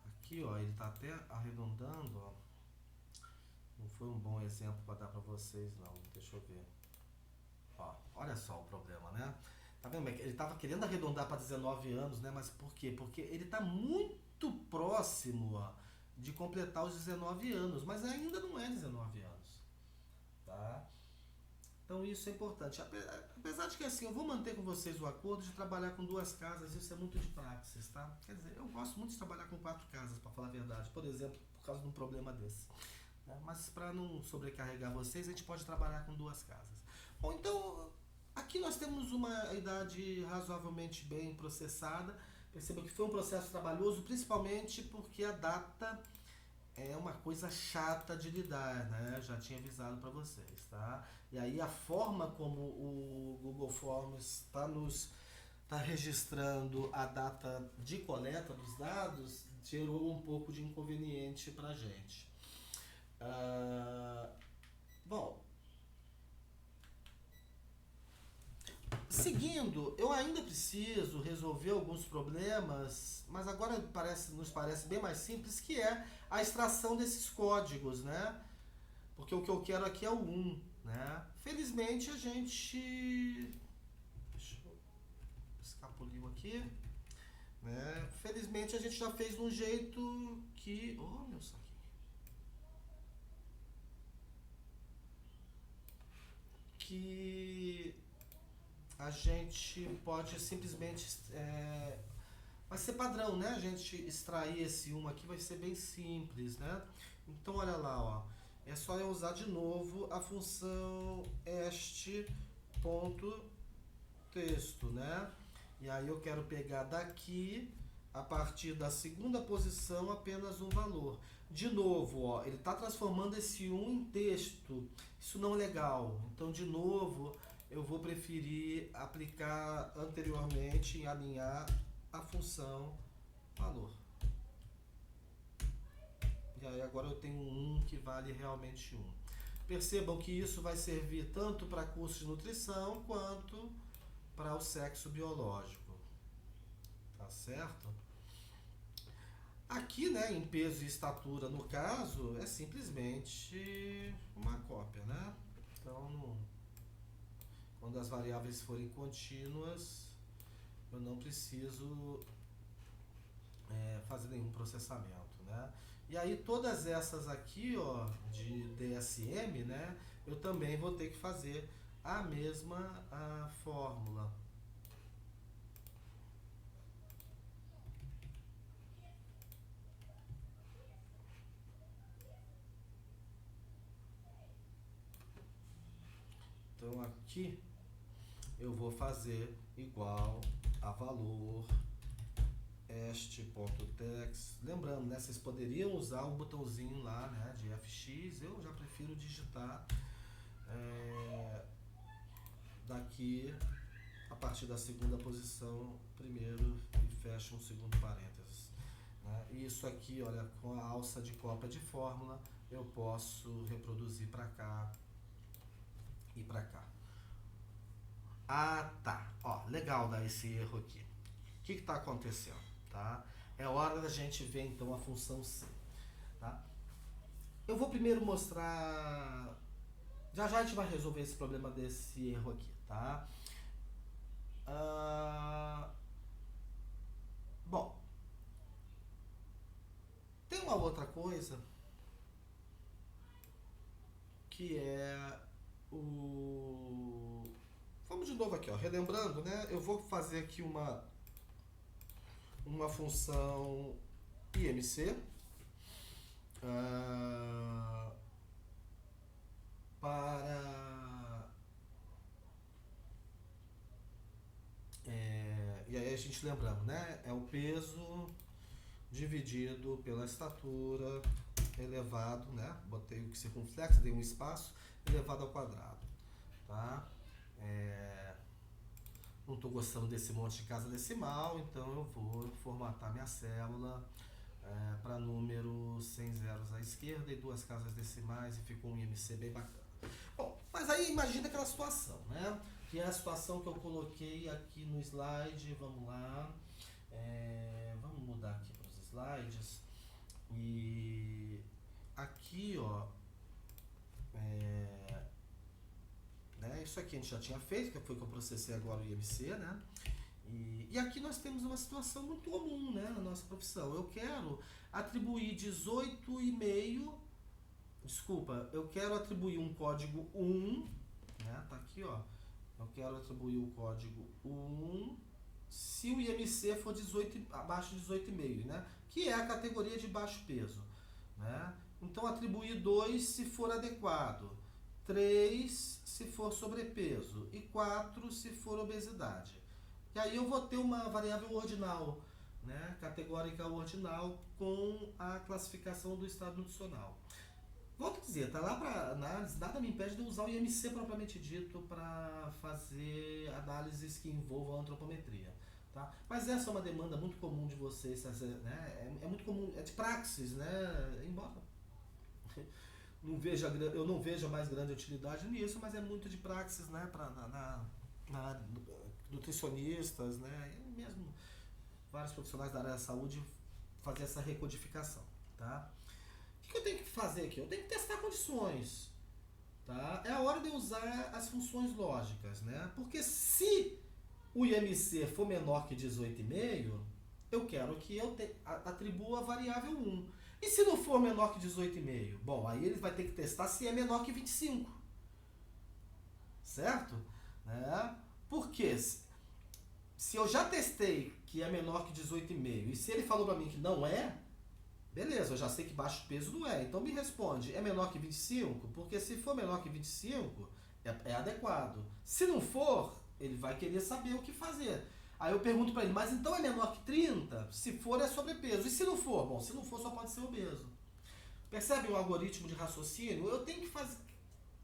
Speaker 1: Aqui, ó, ele tá até arredondando, ó. Não foi um bom exemplo para dar para vocês, não. Deixa eu ver. Ó, olha só o problema, né? Tá vendo? Ele tava querendo arredondar para 19 anos, né? Mas por quê? Porque ele tá muito próximo, ó, de completar os 19 anos, mas ainda não é 19 anos, tá? Então isso é importante. Apesar de que assim, eu vou manter com vocês o acordo de trabalhar com 2 casas, isso é muito de praxis, tá? Quer dizer, eu gosto muito de trabalhar com 4 casas, para falar a verdade, por exemplo, por causa de um problema desse. Né? Mas para não sobrecarregar vocês, a gente pode trabalhar com 2 casas. Bom, então, Aqui nós temos uma idade razoavelmente bem processada. Perceba que foi um processo trabalhoso, principalmente porque a data é uma coisa chata de lidar, né? Já tinha avisado para vocês, tá? E aí a forma como o Google Forms está registrando a data de coleta dos dados gerou um pouco de inconveniente para a gente. Bom, seguindo, eu ainda preciso resolver alguns problemas, mas agora nos parece bem mais simples, que é a extração desses códigos, né? Porque o que eu quero aqui é o 1, né? Felizmente a gente... Deixa eu escapuliu aqui. Né? Felizmente a gente já fez de um jeito que... Oh, meu saquinho. Que a gente pode simplesmente vai ser padrão, né? A gente extrair esse 1 aqui vai ser bem simples, né? Então olha lá, ó. É só eu usar de novo a função este.texto, né? E aí eu quero pegar daqui, a partir da segunda posição, apenas um valor. De novo, ó, ele está transformando esse 1 em texto. Isso não é legal. Então, de novo, eu vou preferir aplicar anteriormente em alinhar a função valor. E aí agora eu tenho um 1 que vale realmente 1. Percebam que isso vai servir tanto para curso de nutrição quanto para o sexo biológico. Tá certo? Aqui, né, em peso e estatura, no caso, é simplesmente uma cópia, né? Então, quando as variáveis forem contínuas, eu não preciso fazer nenhum processamento, né? E aí todas essas aqui, ó, de DSM, né, eu também vou ter que fazer a mesma fórmula. Então aqui eu vou fazer igual a valor este.text. Lembrando, né, vocês poderiam usar o botãozinho lá, né, de FX. Eu já prefiro digitar daqui a partir da segunda posição, primeiro e fecho um segundo parênteses. Né? E isso aqui, olha, com a alça de cópia de fórmula, eu posso reproduzir para cá e para cá. Ah, tá. Ó, legal dar esse erro aqui. O que está acontecendo? Tá? É hora da gente ver então a função C. Tá? Eu vou primeiro mostrar. Já a gente vai resolver esse problema desse erro aqui, tá? Bom, tem uma outra coisa que é o... Vamos de novo aqui, ó. Relembrando, né? Eu vou fazer aqui uma função IMC para... e aí a gente lembrando, né? É o peso dividido pela estatura elevado, né? Botei o circunflexo, dei um espaço, elevado ao quadrado, tá? Não estou gostando desse monte de casa decimal, então eu vou formatar minha célula para número sem zeros à esquerda e 2 casas decimais e ficou um IMC bem bacana. Bom, mas aí imagina aquela situação, né? Que é a situação que eu coloquei aqui no slide. Vamos lá. Vamos mudar aqui para os slides. E aqui, ó, né, isso aqui a gente já tinha feito, que foi que eu processei agora o IMC, né? E aqui nós temos uma situação muito comum, né, na nossa profissão. Eu quero atribuir 18,5. Desculpa, eu quero atribuir um código 1, né? Tá aqui, ó. Eu quero atribuir o código 1 se o IMC for 18, abaixo de 18,5, né? Que é a categoria de baixo peso, né? Então atribuir 2 se for adequado, 3 se for sobrepeso e 4 se for obesidade. E aí eu vou ter uma variável ordinal, né, categórica ordinal com a classificação do estado nutricional. Volto a dizer, tá lá para análise, nada me impede de usar o IMC propriamente dito para fazer análises que envolvam a antropometria. Tá? Mas essa é uma demanda muito comum de vocês, né? É muito comum, é de praxis, né? Embora eu não veja mais grande utilidade nisso, mas é muito de praxis, né? Na nutricionistas, né? E mesmo vários profissionais da área da saúde fazer essa recodificação, tá? O que eu tenho que fazer aqui? Eu tenho que testar condições, tá? É a hora de usar as funções lógicas, né? Porque se o IMC for menor que 18,5, eu quero que eu atribua a variável 1. E se não for menor que 18,5? Bom, aí ele vai ter que testar se é menor que 25. Certo? Porque se eu já testei que é menor que 18,5 e se ele falou para mim que não é, beleza, eu já sei que baixo peso não é. Então me responde, é menor que 25? Porque se for menor que 25, é adequado. Se não for, ele vai querer saber o que fazer. Aí eu pergunto para ele, mas então é menor que 30? Se for, é sobrepeso. E se não for? Bom, se não for, só pode ser obeso. Percebe o algoritmo de raciocínio? Eu tenho que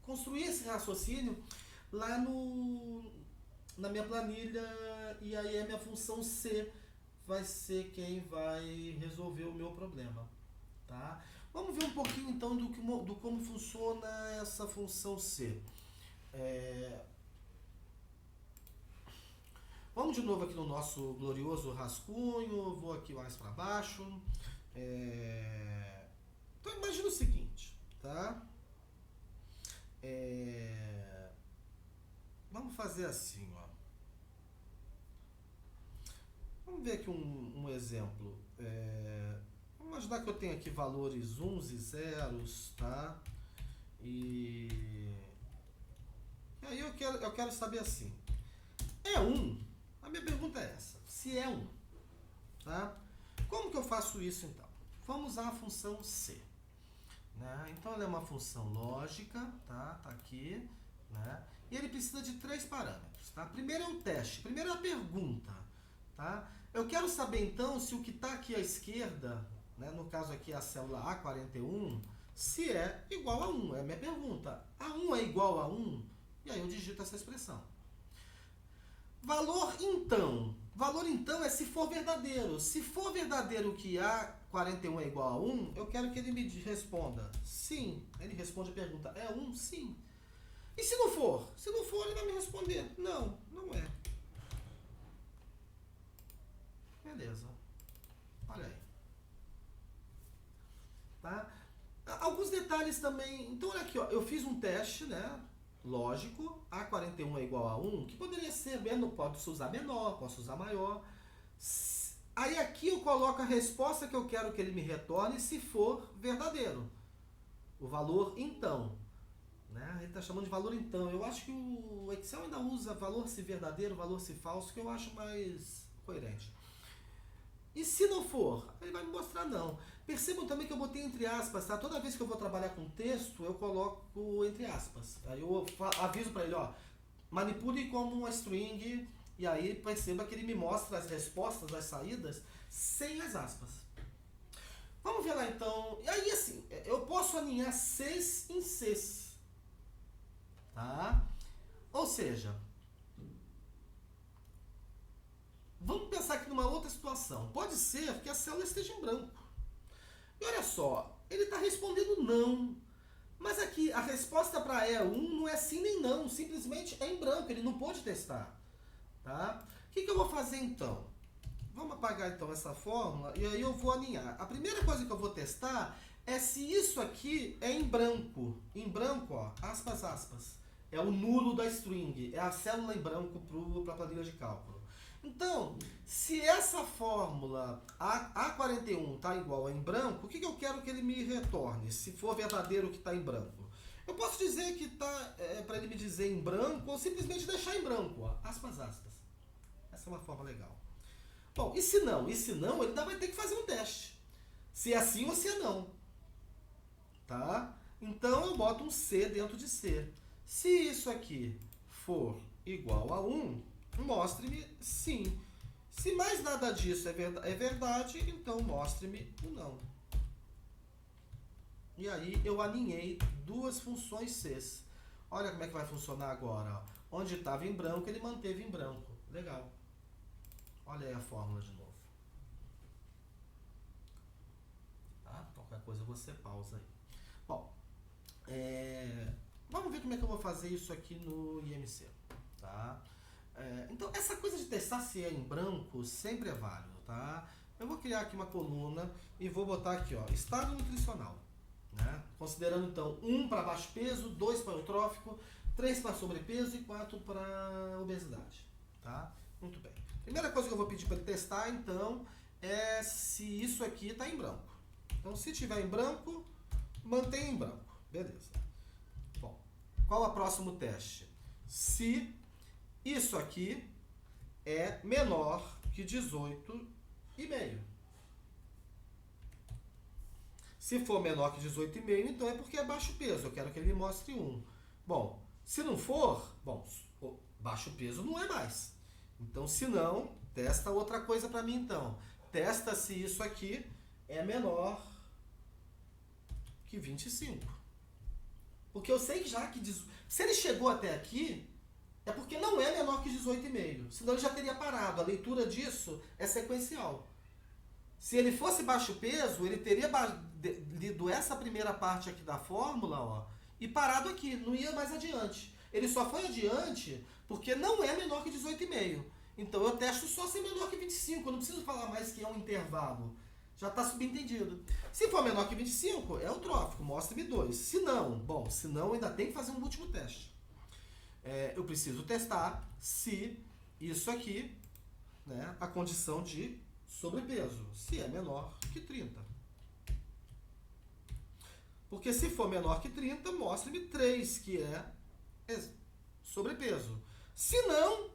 Speaker 1: construir esse raciocínio lá na minha planilha, e aí a minha função C vai ser quem vai resolver o meu problema. Tá? Vamos ver um pouquinho então do como funciona essa função C. Vamos de novo aqui no nosso glorioso rascunho, vou aqui mais para baixo. Então imagina o seguinte, tá? Vamos fazer assim, ó. Vamos ver aqui um exemplo. Vamos imaginar que eu tenho aqui valores uns e zeros, tá? E aí eu quero saber assim. É 1? A minha pergunta é essa. Se é 1, tá? Como que eu faço isso então? Vamos usar a função C. Né? Então ela é uma função lógica, tá? Tá aqui, né? E ele precisa de 3 parâmetros, tá? Primeiro é o teste, primeiro é a pergunta, tá? Eu quero saber então se o que está aqui à esquerda, né, no caso aqui a célula A41, se é igual a 1, é a minha pergunta. A1 é igual a 1? E aí eu digito essa expressão. Valor então é se for verdadeiro. Se for verdadeiro que A41 é igual a 1, eu quero que ele me responda sim. Ele responde a pergunta, é 1? Sim. E se não for? Se não for, ele vai me responder, não, não é. Beleza. Olha aí. Tá? Alguns detalhes também. Então, olha aqui, ó, eu fiz um teste, né? Lógico, A41 é igual a 1, que poderia ser menor, posso usar menor, posso usar maior. Aí aqui eu coloco a resposta que eu quero que ele me retorne se for verdadeiro. O valor então. Né? Ele está chamando de valor então. Eu acho que o Excel ainda usa valor se verdadeiro, valor se falso, que eu acho mais coerente. E se não for? Ele vai me mostrar não. Percebam também que eu botei entre aspas, tá? Toda vez que eu vou trabalhar com texto, eu coloco entre aspas. Aí eu aviso para ele, ó, manipule como uma string, e aí perceba que ele me mostra as respostas, as saídas, sem as aspas. Vamos ver lá então. E aí assim, eu posso alinhar Cs em Cs. Tá? Ou seja, vamos pensar aqui numa outra situação. Pode ser que a célula esteja em branco. E olha só, ele está respondendo não. Mas aqui, a resposta para E1 não é sim nem não. Simplesmente é em branco, ele não pôde testar. Tá? O que eu vou fazer então? Vamos apagar então essa fórmula e aí eu vou alinhar. A primeira coisa que eu vou testar é se isso aqui é em branco. Em branco, ó, aspas, aspas. É o nulo da string, é a célula em branco para a planilha de cálculo. Então, se essa fórmula A41 está igual a em branco, o que eu quero que ele me retorne, se for verdadeiro que está em branco? Eu posso dizer que está para ele me dizer em branco ou simplesmente deixar em branco, ó, aspas, aspas. Essa é uma forma legal. Bom, e se não? E se não, ele ainda vai ter que fazer um teste. Se é sim ou se é não. Tá? Então eu boto um C dentro de C. Se isso aqui for igual a 1, mostre-me sim. Se mais nada disso é verdade, então mostre-me o não. E aí eu alinhei duas funções Cs. Olha como é que vai funcionar agora. Ó. Onde estava em branco, ele manteve em branco. Legal. Olha aí a fórmula de novo. Tá? Qualquer coisa você pausa aí. Bom, vamos ver como é que eu vou fazer isso aqui no IMC. Tá? Então, essa coisa de testar se é em branco sempre é válido. Tá? Eu vou criar aqui uma coluna e vou botar aqui, ó, estado nutricional. Né? Considerando então 1 para baixo peso, 2 para eutrófico, 3 para sobrepeso e 4 para obesidade. Tá? Muito bem. Primeira coisa que eu vou pedir para ele testar então é se isso aqui está em branco. Então, se tiver em branco, mantém em branco. Beleza. Bom, qual é o próximo teste? Se isso aqui é menor que 18,5. Se for menor que 18,5, então é porque é baixo peso. Eu quero que ele me mostre 1. Bom, se não for, baixo peso não é mais. Então, se não, testa outra coisa para mim então. Testa se isso aqui é menor que 25. Porque eu sei que já que... Se ele chegou até aqui, é porque não é menor que 18,5. Senão ele já teria parado. A leitura disso é sequencial. Se ele fosse baixo peso, ele teria lido essa primeira parte aqui da fórmula, ó, e parado aqui, não ia mais adiante. Ele só foi adiante porque não é menor que 18,5. Então eu testo só se é menor que 25, eu não preciso falar mais que é um intervalo. Já está subentendido. Se for menor que 25, é eutrófico, mostre-me 2. Se não, se não, ainda tem que fazer um último teste. Eu preciso testar se isso aqui, né, a condição de sobrepeso, se é menor que 30. Porque se for menor que 30, mostre-me 3, que é sobrepeso. Se não,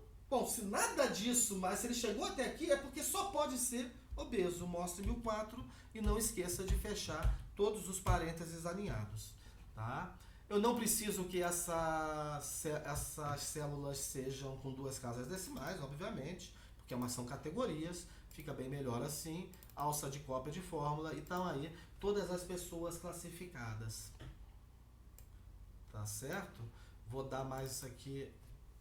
Speaker 1: se nada disso, mas se ele chegou até aqui, é porque só pode ser obeso. Mostre-me o 4 e não esqueça de fechar todos os parênteses alinhados. Tá? Eu não preciso que essas células sejam com 2 casas decimais, obviamente, porque são categorias. Fica bem melhor assim, alça de cópia de fórmula, e estão aí todas as pessoas classificadas. Tá certo? Vou dar mais isso aqui,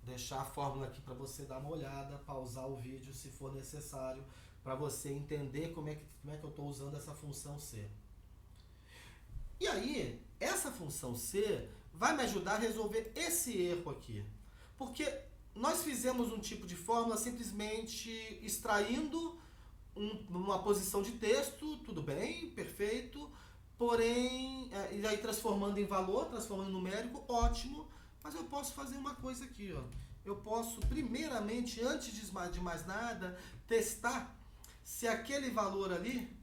Speaker 1: deixar a fórmula aqui para você dar uma olhada, pausar o vídeo se for necessário, para você entender como é que eu estou usando essa função C. E aí, essa função C vai me ajudar a resolver esse erro aqui. Porque nós fizemos um tipo de fórmula simplesmente extraindo uma posição de texto, tudo bem, perfeito, porém, e aí transformando em valor, transformando em numérico, ótimo, mas eu posso fazer uma coisa aqui, ó. Eu posso, primeiramente, antes de mais nada, testar se aquele valor ali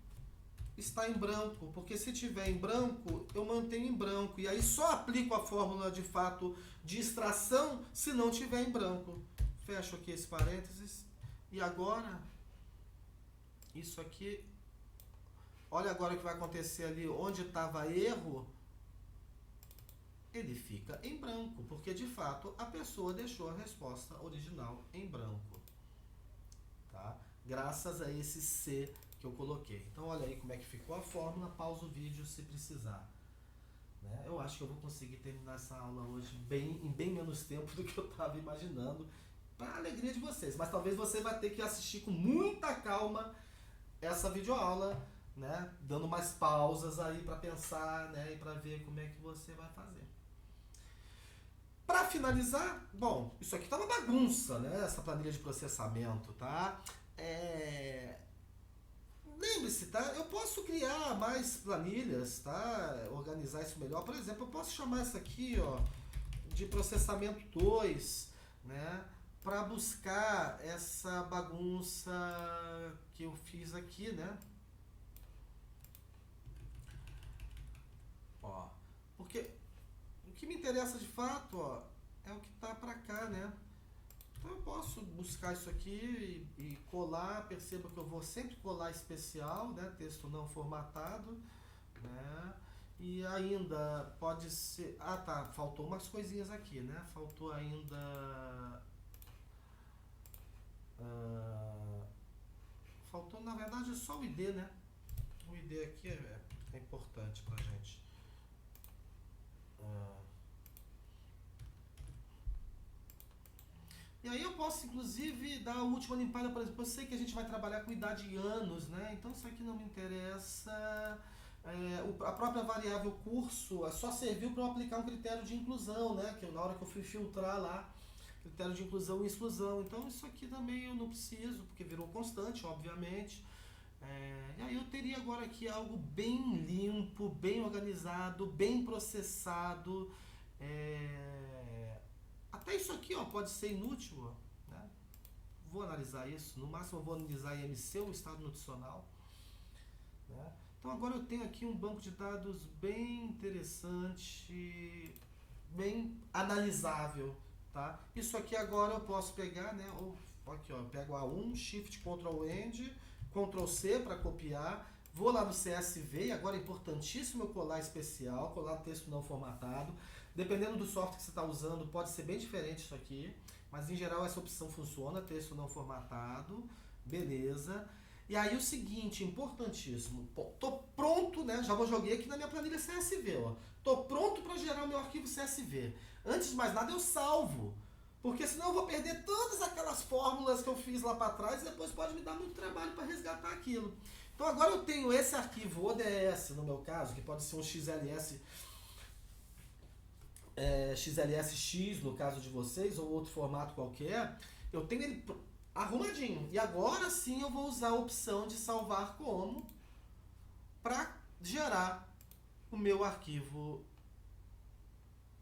Speaker 1: está em branco, porque se tiver em branco, eu mantenho em branco, e aí só aplico a fórmula de fato de extração se não tiver em branco. Fecho aqui esse parênteses, e agora, isso aqui, olha agora o que vai acontecer ali, onde estava erro, ele fica em branco, porque de fato a pessoa deixou a resposta original em branco. Tá? Graças a esse C que eu coloquei. Então olha aí como é que ficou a fórmula, pausa o vídeo se precisar. Né? Eu acho que eu vou conseguir terminar essa aula hoje em bem menos tempo do que eu estava imaginando, para a alegria de vocês. Mas talvez você vai ter que assistir com muita calma essa videoaula, né? Dando mais pausas aí para pensar, né? E para ver como é que você vai fazer. Para finalizar, isso aqui tá uma bagunça, né? Essa planilha de processamento, tá? Lembre-se, tá? Eu posso criar mais planilhas, tá? Organizar isso melhor. Por exemplo, eu posso chamar isso aqui, ó, de processamento 2, né? Para buscar essa bagunça que eu fiz aqui, né? Ó, porque o que me interessa de fato, ó, é o que tá para cá, né? Então eu posso buscar isso aqui e colar, perceba que eu vou sempre colar especial, né? Texto não formatado, né? E ainda pode ser. Ah, tá. Faltou umas coisinhas aqui, né? Faltou ainda. ah, faltou, na verdade, só o ID, né? O ID aqui é importante pra gente. Ah, e aí eu posso, inclusive, dar a última limpada, por exemplo, eu sei que a gente vai trabalhar com idade e anos, né? Então isso aqui não me interessa. A própria variável curso só serviu para eu aplicar um critério de inclusão, né? Que na hora que eu fui filtrar lá, critério de inclusão e exclusão. Então isso aqui também eu não preciso, porque virou constante, obviamente. E aí eu teria agora aqui algo bem limpo, bem organizado, bem processado. Até isso aqui ó, pode ser inútil, ó, né? Vou analisar isso. No máximo eu vou analisar IMC, o estado nutricional. Né? Então agora eu tenho aqui um banco de dados bem interessante, bem analisável. Tá? Isso aqui agora eu posso pegar, né? Aqui, ó, eu pego A1, Shift Ctrl End, Ctrl C para copiar. Vou lá no CSV, e agora é importantíssimo eu colar especial, colar texto não formatado. Dependendo do software que você está usando, pode ser bem diferente isso aqui, mas em geral essa opção funciona, texto não formatado, beleza. E aí o seguinte, importantíssimo, tô pronto, né? Já joguei aqui na minha planilha CSV, ó. Tô pronto para gerar o meu arquivo CSV. Antes de mais nada eu salvo, porque senão eu vou perder todas aquelas fórmulas que eu fiz lá para trás e depois pode me dar muito trabalho para resgatar aquilo. Então agora eu tenho esse arquivo ODS, no meu caso, que pode ser um XLS, XLSX no caso de vocês, ou outro formato qualquer. Eu tenho ele arrumadinho. E agora sim eu vou usar a opção de salvar como para gerar o meu arquivo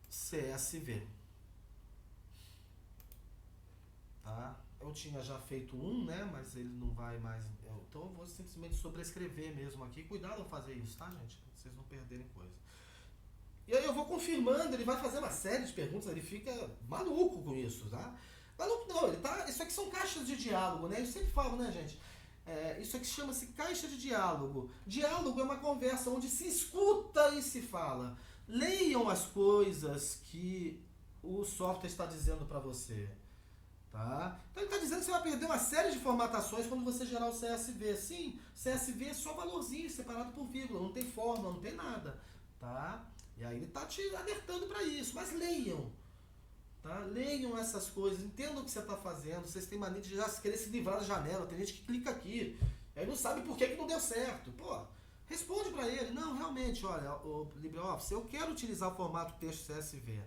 Speaker 1: CSV. Tá? Eu tinha já feito um, né? Mas ele não vai mais. Então eu vou simplesmente sobrescrever mesmo aqui. Cuidado ao fazer isso, tá, gente? Pra vocês não perderem coisa. E aí eu vou confirmando, ele vai fazer uma série de perguntas, ele fica maluco com isso, tá? Maluco não, ele tá. Isso aqui são caixas de diálogo, né? Eu sempre falo, né, gente? Isso aqui chama-se caixa de diálogo. Diálogo é uma conversa onde se escuta e se fala. Leiam as coisas que o software está dizendo para você. Tá? Então ele está dizendo que você vai perder uma série de formatações quando você gerar o CSV. Sim, CSV é só valorzinho separado por vírgula, não tem fórmula, não tem nada. Tá? E aí ele está te alertando para isso. Mas leiam. Tá? Leiam essas coisas, entendam o que você está fazendo. Vocês têm mania de já querer se livrar da janela. Tem gente que clica aqui e aí não sabe por que não deu certo. Pô, responde para ele. Não, realmente, olha, o LibreOffice, eu quero utilizar o formato texto CSV.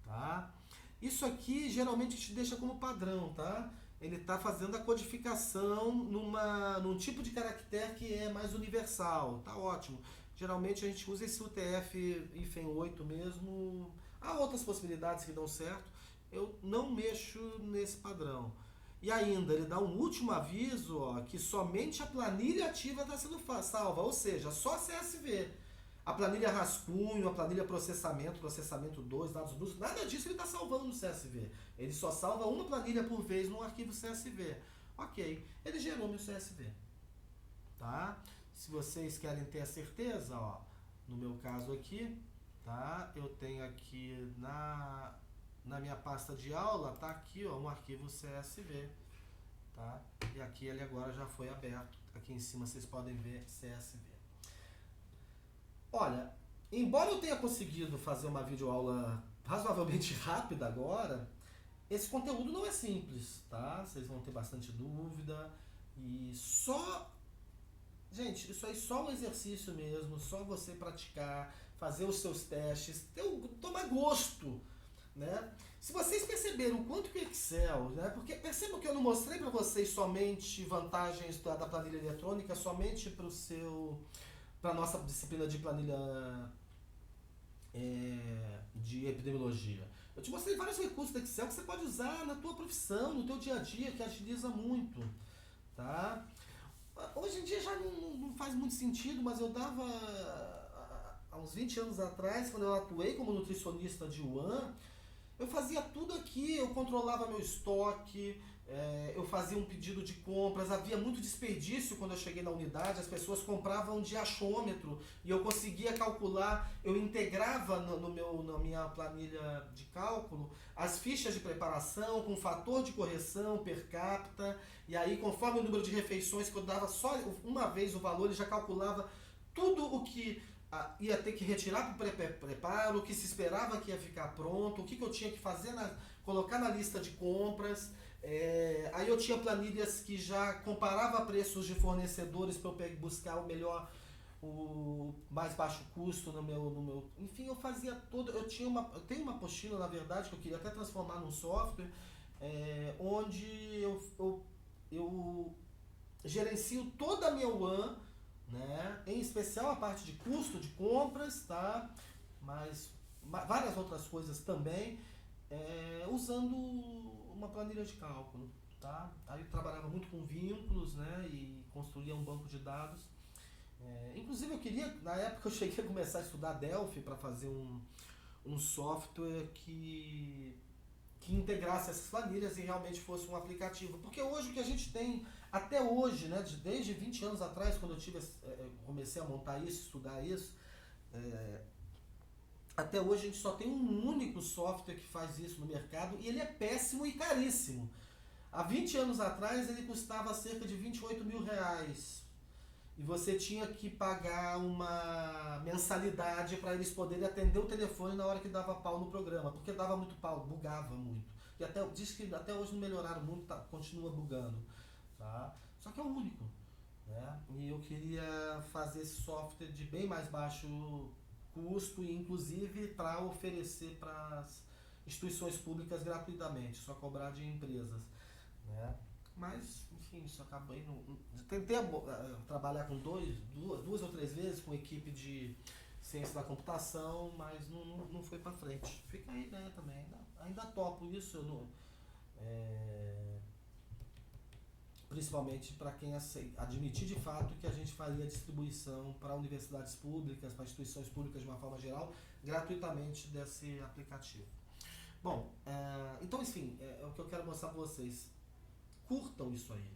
Speaker 1: Tá? Isso aqui geralmente te deixa como padrão, tá? Ele está fazendo a codificação num tipo de caractere que é mais universal. Tá ótimo. Geralmente a gente usa esse UTF-8 mesmo. Há outras possibilidades que dão certo. Eu não mexo nesse padrão. E ainda, ele dá um último aviso, ó, que somente a planilha ativa está sendo salva, ou seja, só CSV. A planilha rascunho, a planilha processamento 2, dados brutos, nada disso ele está salvando no CSV. Ele só salva uma planilha por vez no arquivo CSV. Ok, ele gerou meu CSV. Tá? Se vocês querem ter a certeza, ó, no meu caso aqui, tá? Eu tenho aqui na minha pasta de aula, tá aqui, ó, um arquivo CSV, tá? E aqui ele agora já foi aberto. Aqui em cima vocês podem ver CSV. Olha, embora eu tenha conseguido fazer uma videoaula razoavelmente rápida agora, esse conteúdo não é simples, tá? Vocês vão ter bastante dúvida e só... Gente, isso aí é só um exercício mesmo, só você praticar, fazer os seus testes, tomar gosto, né? Se vocês perceberam o quanto que o Excel, né? Porque percebam que eu não mostrei para vocês somente vantagens da planilha eletrônica, somente para a nossa disciplina de planilha de epidemiologia. Eu te mostrei vários recursos do Excel que você pode usar na tua profissão, no teu dia a dia, que agiliza muito, tá? Hoje em dia já não faz muito sentido, mas eu dava, há uns 20 anos atrás, quando eu atuei como nutricionista de UAN, eu fazia tudo aqui, eu controlava meu estoque, Eu fazia um pedido de compras, havia muito desperdício quando eu cheguei na unidade, as pessoas compravam de achômetro e eu conseguia calcular, eu integrava na minha planilha de cálculo as fichas de preparação com fator de correção per capita, e aí conforme o número de refeições que eu dava só uma vez o valor, ele já calculava tudo o que ia ter que retirar para o preparo, o que se esperava que ia ficar pronto, o que eu tinha que fazer, colocar na lista de compras. Aí eu tinha planilhas que já comparava preços de fornecedores para eu buscar o melhor, o mais baixo custo no meu. Enfim, eu fazia todo. Eu tenho uma apostila, na verdade, que eu queria até transformar num software, onde eu gerencio toda a minha WAN, né? Em especial a parte de custo de compras, tá? Mas várias outras coisas também, usando uma planilha de cálculo, tá? Aí eu trabalhava muito com vínculos, né? E construía um banco de dados. Inclusive eu queria, na época eu cheguei a começar a estudar Delphi para fazer um software que integrasse essas planilhas e realmente fosse um aplicativo. Porque hoje o que a gente tem, até hoje, né, desde 20 anos atrás, quando eu comecei a montar isso, estudar isso, até hoje a gente só tem um único software que faz isso no mercado e ele é péssimo e caríssimo. Há 20 anos atrás ele custava cerca de 28 mil reais. E você tinha que pagar uma mensalidade para eles poderem atender o telefone na hora que dava pau no programa, porque dava muito pau, bugava muito. E diz que até hoje não melhoraram muito, continua bugando. Tá? Só que é o único. Né? E eu queria fazer esse software de bem mais baixo custo, e inclusive para oferecer para as instituições públicas gratuitamente, só cobrar de empresas. Né? Mas, enfim, isso acabou indo. Tentei trabalhar com duas ou três vezes com equipe de ciência da computação, mas não foi pra frente. Fica aí a ideia também. Ainda topo isso, eu não, principalmente para quem admitir de fato que a gente faria distribuição para universidades públicas, para instituições públicas de uma forma geral, gratuitamente desse aplicativo. Bom, então, enfim, é o que eu quero mostrar para vocês. Curtam isso aí,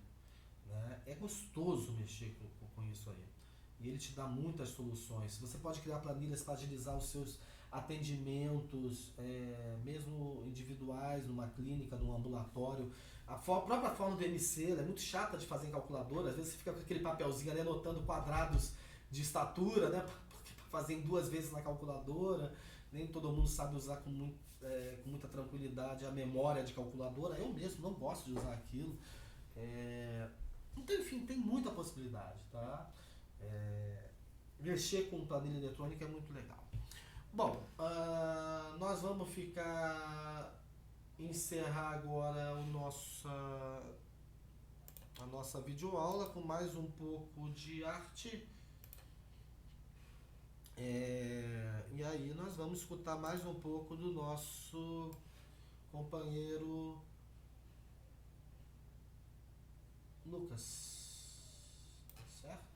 Speaker 1: né? É gostoso mexer com isso aí, e ele te dá muitas soluções. Você pode criar planilhas para agilizar os seus atendimentos, mesmo individuais, numa clínica, num ambulatório. A própria forma do MC é muito chata de fazer em calculadora, às vezes você fica com aquele papelzinho ali anotando quadrados de estatura, né? Porque para fazer em 2 vezes na calculadora, nem todo mundo sabe usar com muita tranquilidade a memória de calculadora. Eu mesmo não gosto de usar aquilo. Então, enfim, tem muita possibilidade, tá? Mexer com planilha eletrônica é muito legal. Bom, nós vamos encerrar agora a nossa videoaula com mais um pouco de arte. E aí nós vamos escutar mais um pouco do nosso companheiro Lucas, certo?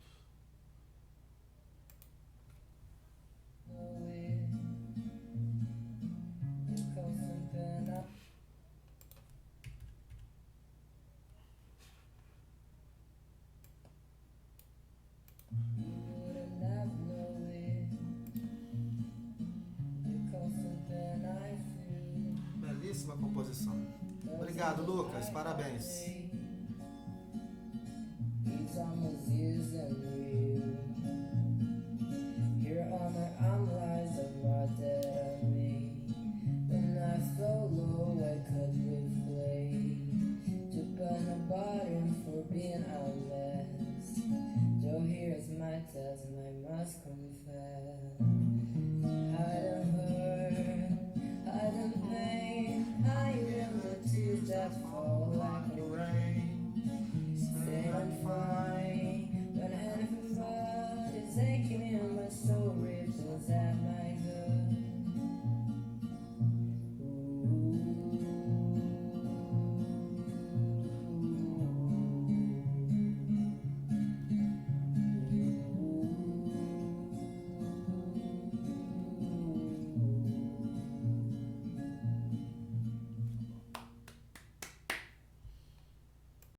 Speaker 1: Belíssima composição. Obrigado, Lucas. Parabéns.